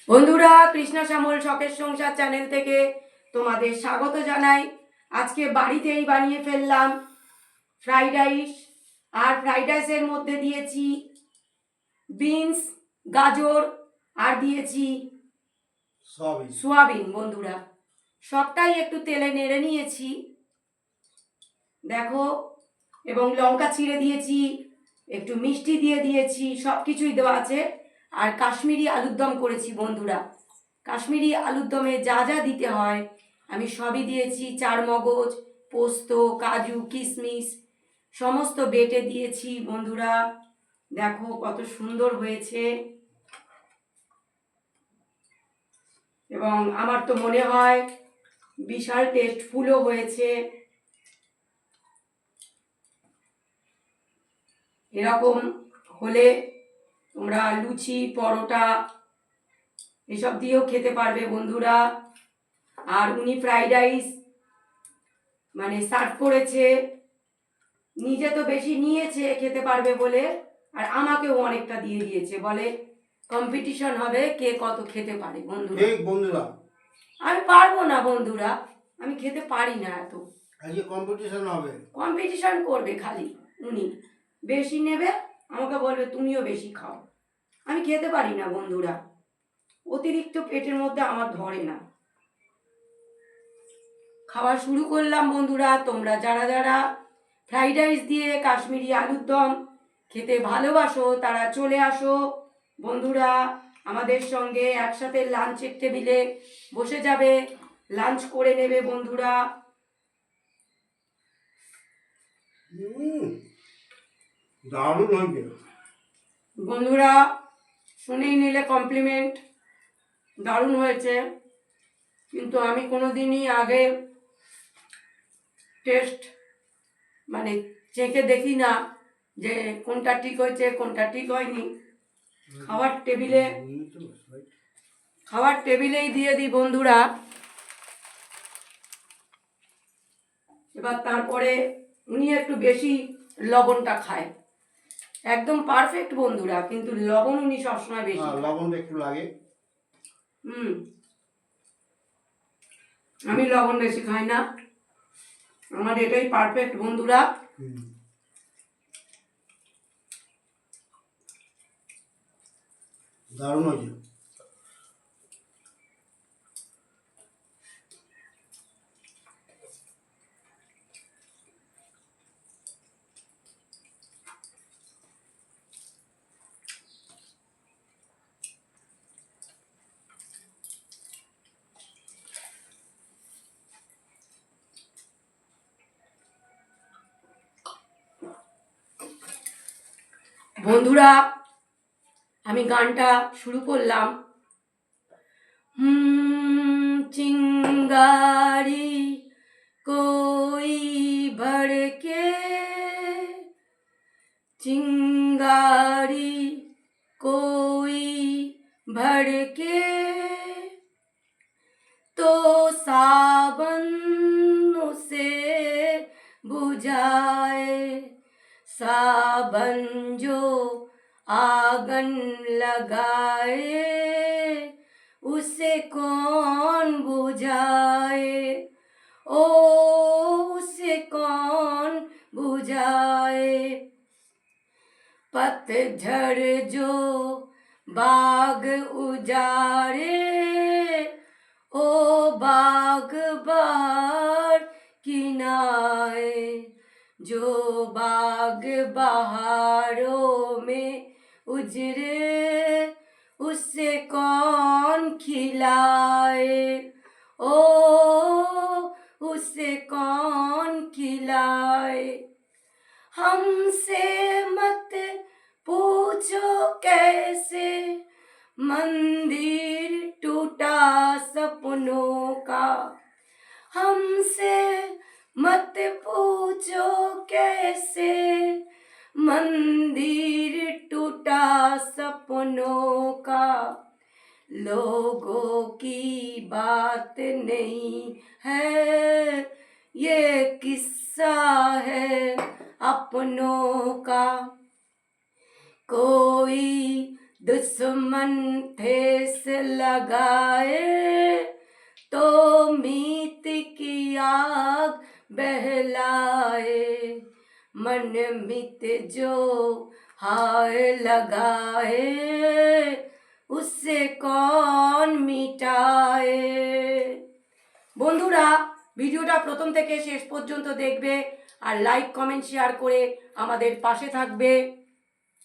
বন্ধুরা, কৃষ্ণা শ্যামল শখের সংসার চ্যানেল থেকে তোমাদের স্বাগত জানাই। আজকে বাড়িতেই বানিয়ে ফেললাম ফ্রাইড রাইস। আর ফ্রাইড রাইসের মধ্যে দিয়েছি বিনস, গাজর, আর দিয়েছি সোয়াবিন। বন্ধুরা, সবটাই একটু তেলে নেড়ে নিয়েছি, দেখো। এবং লঙ্কা ছিঁড়ে দিয়েছি, একটু মিষ্টি দিয়ে দিয়েছি, সব কিছুই দেওয়া আছে। আর কাশ্মীরি আলুর দম করেছি বন্ধুরা। কাশ্মীরি আলুর দমে যা যা দিতে হয় আমি সবই দিয়েছি। চারমগজ, পোস্ত, কাজু, কিশমিশ সমস্ত বেটে দিয়েছি বন্ধুরা। দেখো কত সুন্দর হয়েছে। এবং আমার তো মনে হয় বিশাল টেস্টফুলও হয়েছে। এরকম হলে তোমরা লুচি, পরোটা এসব দিয়েও খেতে পারবে বন্ধুরা। আর উনি ফ্রাইড রাইস মানে সার্ভ করেছে, নিজে তো বেশি নিয়েছে খেতে পারবে বলে, আর আমাকেও অনেকটা দিয়ে দিয়েছে, বলে কম্পিটিশন হবে কে কত খেতে পারে। বন্ধুরা আমি পারবো না বন্ধুরা, আমি খেতে পারি না এত। আজকে কম্পিটিশন হবে, কম্পিটিশন করবে খালি উনি, বেশি নেবে, আমাকে বলবে তুমিও বেশি খাও। আমি খেতে পারি না বন্ধুরা, অতিরিক্ত পেটের মধ্যে আমার ধরে না। খাওয়া শুরু করলাম বন্ধুরা। তোমরা যারা যারা ফ্রাইড রাইস দিয়ে কাশ্মীরি আলুর দম খেতে ভালোবাসো তারা চলে আসো বন্ধুরা, আমাদের সঙ্গে একসাথে লাঞ্চের টেবিলে বসে যাবে, লাঞ্চ করে নেবে বন্ধুরা। দারুণ হয়েছে বন্ধুরা, শুনেই নিলে কমপ্লিমেন্ট, দারুণ হয়েছে। কিন্তু আমি কোনোদিনই আগে টেস্ট মানে চেখে দেখি না যে কোনটা ঠিক হয়েছে কোনটা ঠিক হয়নি। খাওয়ার টেবিলেই দিয়ে দিই বন্ধুরা। এবার তারপরে উনি একটু বেশি লবণটা খায়, একদম পারফেক্ট বন্ধুরা, কিন্তু লবণ উনি সবসময় বেশি খায়। লবণটা একটু লাগে। আমি লবণ বেশি খাই না, আমার এটাই পারফেক্ট বন্ধুরা। দারুণ হয়েছে। বন্ধুরা, আমি গানটা শুরু করলাম। চিঙ্গারি कोई भड़के, चिंगारी कोई भड़के, तो सावन उसे बुझाए, सावन जो आगन लगाए उसे कौन बुझाए, ओ उसे कौन बुझाए। पतझड़ जो बाग उजाड़े, ओ बाग बहार किनाए, जो बाग बहारों में उजरे उससे कौन खिलाए, ओ उसे कौन खिलाए। हमसे मत पूछो कैसे मंदिर टूटा सपनों का, हमसे मत पूछो कैसे मंदिर टूटा सपनों का। लोगों की बात नहीं है ये किस्सा है अपनों का। कोई दुश्मन ठेस लगाए तो मीत की आग बहलाए, मन मित जो हाय लगाए उससे कौन মিটায়। বন্ধুরা ভিডিওটা প্রথম থেকে শেষ পর্যন্ত দেখবে আর লাইক কমেন্ট শেয়ার করে আমাদের পাশে থাকবে।